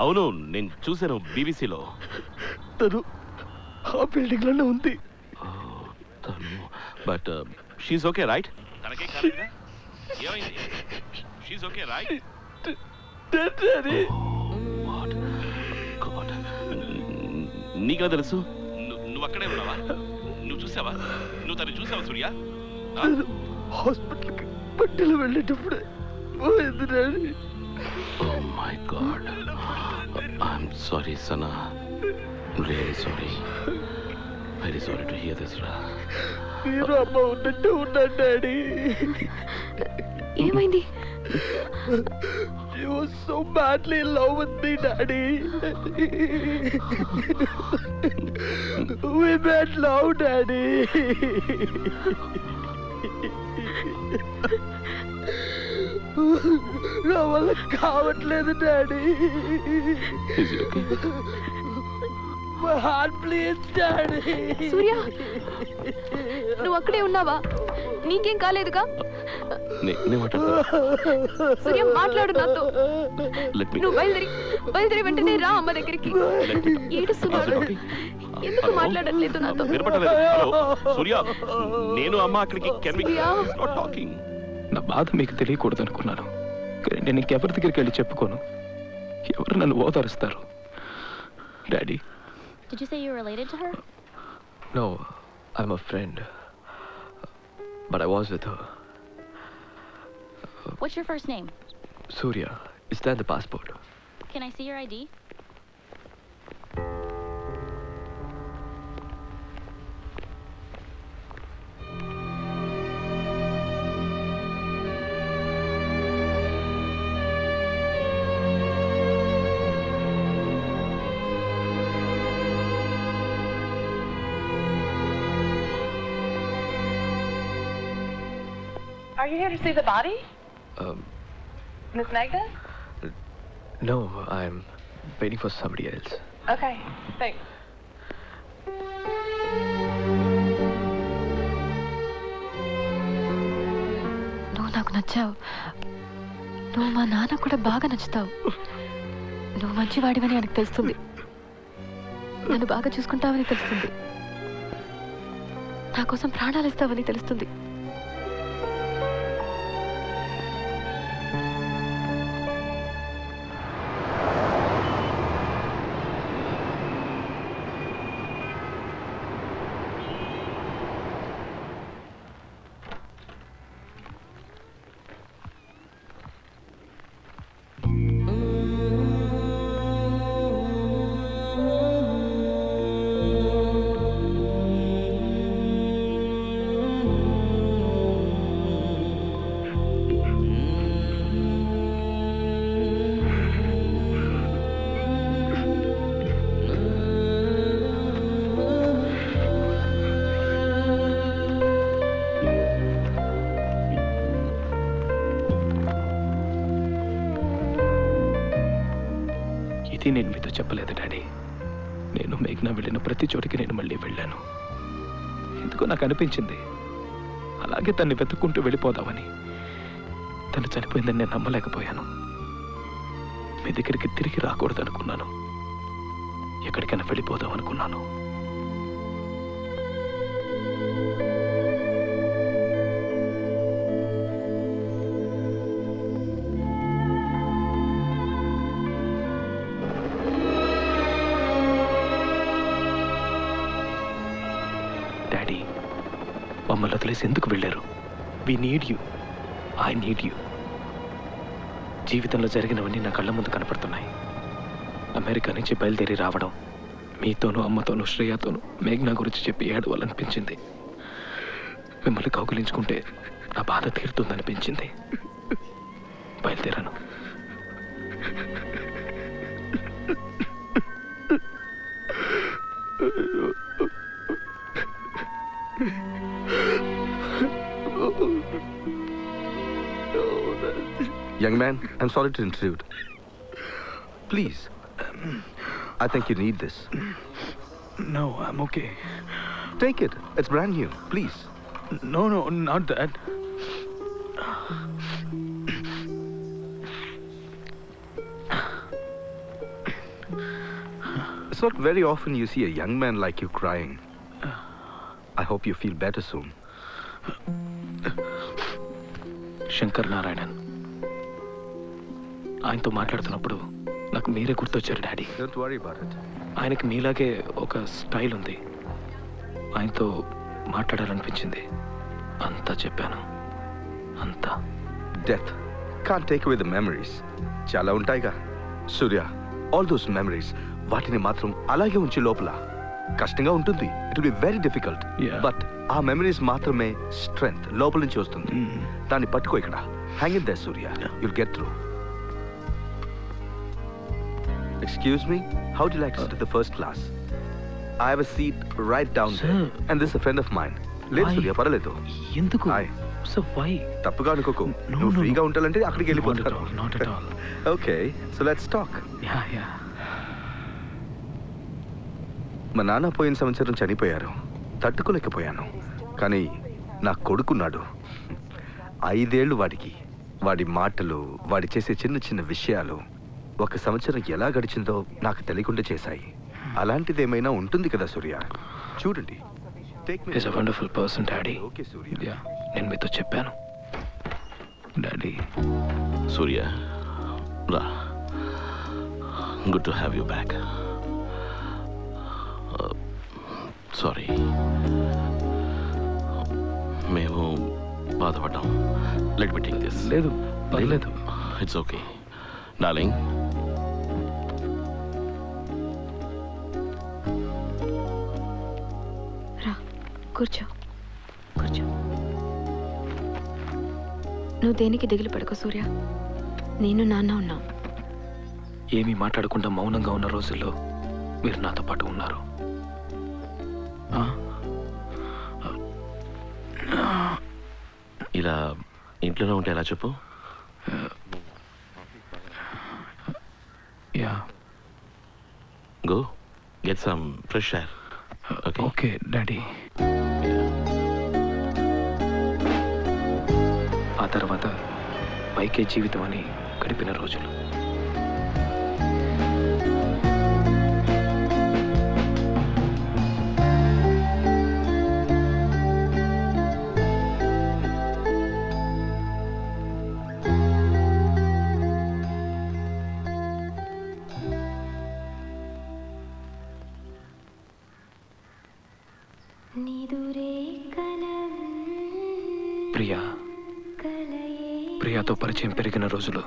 అవును, నేను చూశాను బీబీసీలో. తను ఆ బిల్డింగ్ లోనే ఉంది. తను బట్ షీఈ్ ఓకే రైట్? తనకే కాలేదా? ఏమైంది? షీఈ్ ఓకే రైట్? నీకా తెలుసు? నువ్వు అక్కడే ఉన్నావా? నువ్వు చూసావా? నువ్వు తను చూసావా సూర్య? హాస్పిటల్కి పట్టెలు వెళ్ళేటప్పుడే పోయింది daddy. Oh my God. I'm sorry, Sana. Really sorry. Very sorry to hear this, Ra. మీరు అమ్మ ఉన్నట్టు ఉన్నాడు డాడీ. ఏమైంది? She was so badly in love with me, Daddy. We made love, Daddy. నా వల్ల కావట్లేదు daddy. My heart bleeds, Daddy. సూర్య, నువ్వు అక్కడే ఉన్నావా? నీకేం కాలేదుగా? సూర్య, మాట్లాడు నాతో. నువ్వు బయలుదేరి వెంటనే రా అమ్మ దగ్గరికి. ఏడుస్తున్నాడు. ఎందుకు మాట్లాడట్లేదు నాతో? సూర్య, నేను అమ్మ అక్కడికి. నా బాధ మీకు తెలియకూడదు అనుకున్నాను. నేను ఇంకెవరి దగ్గరికి వెళ్ళి చెప్పుకోను. ఎవరు నన్ను ఓదారుస్తారు? Daddy. Did you say you were related to her? No, I'm a friend. But I was with her. What's your first name? Surya. Is that the passport? Can I see your ID? Are you here to see the body? Miss Magda? No, I'm waiting for somebody else. Okay, thanks. నువ్వు నాకు నచ్చావు. నువ్వు మా నాన్న కూడా బాగా నచ్చుతావు. నువ్వు మంచివాడివని ఆయనకు తెలుస్తుంది. నన్ను బాగా చూసుకుంటావని తెలుస్తుంది. నా కోసం ప్రాణాలు ఇస్తావని తెలుస్తుంది. ఇది నేను మీతో చెప్పలేదు డాడీ. నేను మేఘ్నా వెళ్ళిన ప్రతి చోటికి నేను మళ్ళీ వెళ్ళాను. ఎందుకో నాకు అనిపించింది అలాగే తన్ని వెతుక్కుంటూ వెళ్ళిపోదామని. తను చనిపోయిందని నేను నమ్మలేకపోయాను. మీ దగ్గరికి తిరిగి రాకూడదు అనుకున్నాను. ఎక్కడికైనా వెళ్ళిపోదాం అనుకున్నాను. డాడీ, మమ్మల్ని వదిలేసి ఎందుకు వెళ్ళారు? We need you. I need you. జీవితంలో జరిగినవన్నీ నా కళ్ళ ముందు కనపడుతున్నాయి. అమెరికా నుంచి బయలుదేరి రావడం, మీతోనూ అమ్మతోనూ శ్రేయతోనూ మేఘ్నా గురించి చెప్పి ఏడవాలనిపించింది. మిమ్మల్ని కౌగిలించుకుంటే నా బాధ తీరుతుందనిపించింది. బయలుదేరాను. Young man, I'm sorry to intrude. Please, I think you need this. No, I'm okay. Take it. It's brand new. Please. No, not that. It's not very often you see a young man like you crying. I hope you feel better soon. Shankar Narayanan, ఆయనతో మాట్లాడుతున్నప్పుడు నాకు మీరే గుర్తొచ్చారు daddy. Don't worry about it. ఆయనకి మీలాగే ఒక style ఉంది. ఆయనతో మాట్లాడాలనిపించింది. అంతా చెప్పాను. అంతా. Death can't take away the memories. చాలా ఉంటాయిగా సూర్య. All those memories, వాటిని మాత్రం అలాగే ఉంచి లోపల. కష్టంగా ఉంటుంది. It will be very difficult. Yeah. But ఆ మెమరీస్ మాత్రమే స్ట్రెంగ్త్ లోపల నుంచి వస్తుంది. దాన్ని పట్టుకో ఇక్కడ. Hang in there, Surya. You'll get through. Excuse me, how would you like to sit in the first class? I have a seat right down there. And this is a friend of mine. లేదు సూర్య, పర్వాలేదు. ఎందుకు? Hi. So why? తప్పుగా అనుకోకు. No, నువ్వు no, ఫ్రీగా ఉండాలంటే అక్కడికి వెళ్ళిపోతాను. Not at all. Okay, so let's talk. Yeah. మా నాన్న పోయిన సంవత్సరం చనిపోయారు. తట్టుకోలేకపోయాను. కానీ నా కొడుకున్నాడు. 5 ఏళ్ళు వాడికి. వాడి మాటలు, వాడి చేసే చిన్న చిన్న విషయాలు 1 సంవత్సరం ఎలా గడిచిందో నాకు తెలియకుండా చేశాయి. అలాంటిది ఏమైనా ఉంటుంది కదా సూర్య? చూడండి. He's a wonderful person, Daddy. Okay Surya. Yeah, నేను మీతో చెప్పాను డాడీ. సూర్య, రా. Good to have you back. Sorry, మేము బాధపడ్డాం. Let me take this. లేదు, పర్లేదు. It's okay darling. రా, కూర్చో. నువ్వు దేనికి దిగులు పడకు సూర్య. నేను నాన్న ఉన్నాం. ఏమీ మాట్లాడకుండా మౌనంగా ఉన్న రోజుల్లో మీరు నాతో పాటు ఉన్నారు. ఇలా ఇంట్లోనే ఉంటే ఎలా చెప్పు? Yeah, go get some fresh air. Okay daddy. ఆ తర్వాత పైకే జీవితం అని గడిపిన రోజులు. ప్రియాతో పరిచయం పెరిగిన రోజులు.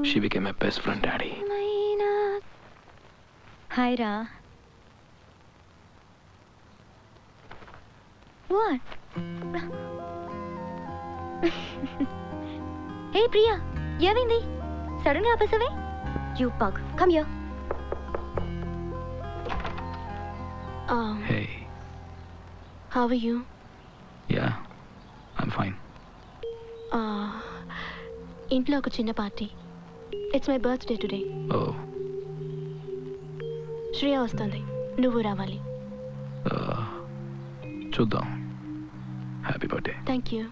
She became my best friend, Daddy. Hi, Ra. What? Hey, Priya. ఏమైంది? సడన్గా ఆపేసావే? You pug. Come here. Hey. How are you? Yeah, I'm fine. ఇంట్లో ఒక చిన్న party. It's my birthday today. Oh. Shreya వస్తుంది. నువ్వు రావాలి. చూద్దాం. Happy birthday. Thank you.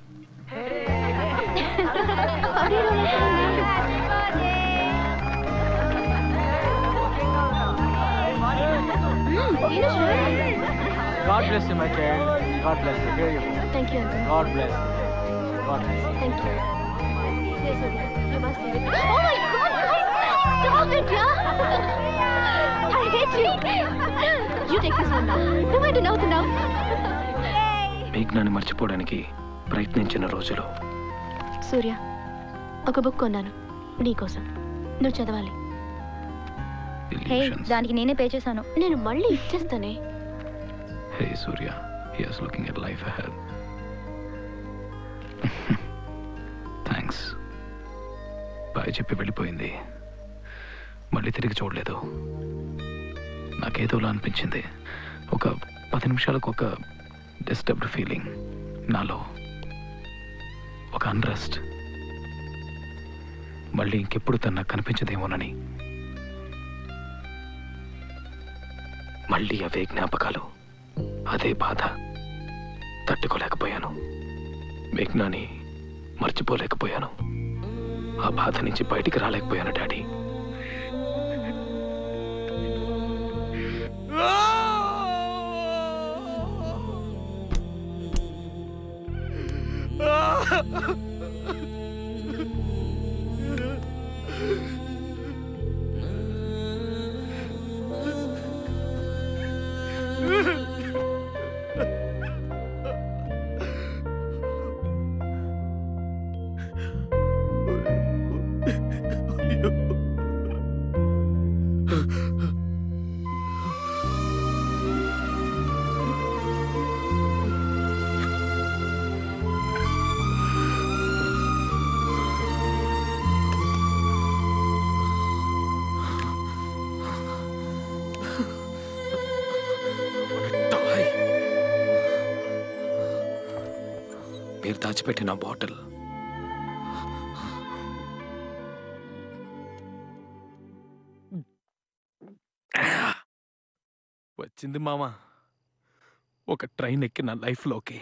God bless you, my child. God bless you. Here you go. Thank you, uncle. God bless you. God bless you. Thank you. Yes, Surya. You must see it. Oh my God, guys! Stop it, yeah! I hate you. You take this one now. No way to now. మేఘ్నాన్ని మర్చిపోవడానికి ప్రయత్నించిన రోజులు. సూర్య, ఒక book కొన్నాను నీకోసం. నువ్వు చదవాలి. హే, దానికి నేనే పే చేశాను. నేను మళ్ళీ ఇచ్చేస్తానే. Hey, Surya. He is looking at life ahead. Thanks. Bye చెప్పి వెళ్ళిపోయింది. మళ్ళీ తిరిగి చూడలేదు. నాకేదోలా అనిపించింది. ఒక 10 నిమిషాలకు ఒక డిస్టర్బ్డ్ ఫీలింగ్ నాలో. ఒక అన్రెస్ట్. మళ్ళీ ఇంకెప్పుడు తను నాకు కనిపించదేమోనని. మళ్ళీ అవే జ్ఞాపకాలు. అదే బాధ. తట్టుకోలేకపోయాను. మేఘ్నాని మర్చిపోలేకపోయాను. ఆ బాధ నుంచి బయటికి రాలేకపోయాను డాడీ. మీరు దాచిపెట్టిన బాటిల్ వచ్చింది మామ. ఒక ట్రైన్ ఎక్కి నా లైఫ్లోకి.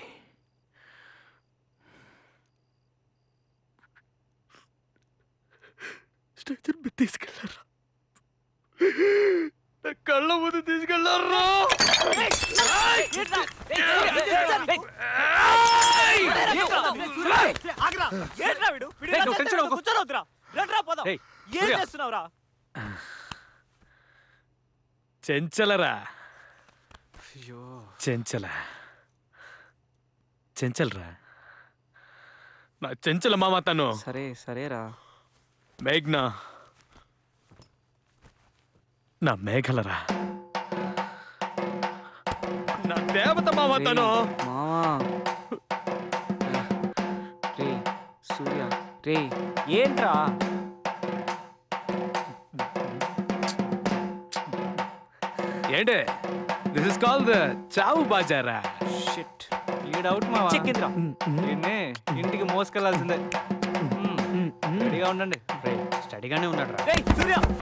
స్ట్రెచర్ మీద తీసుకెళ్లారా? నా కళ్ళ ముందు తీసుకెళ్లారా? చెంచలరా. చెంచలరా. నా చెంచల మామ తను. సరేరా. మేఘ్నా నా మేఘలరా. నా దేవత మామ తను. సూర్య రే ఏంట్రా? ఏంటే దిస్ ఇస్ కాల్డ్ ద చావు బాజారా. షిట్ ఈ డౌట్ మా చెక్కిందిరా. నిన్నే ఇంటికి మోసుకెళ్లాల్సిందే. రెడీగా ఉండండి. స్టడీగానే ఉన్నాడు రా.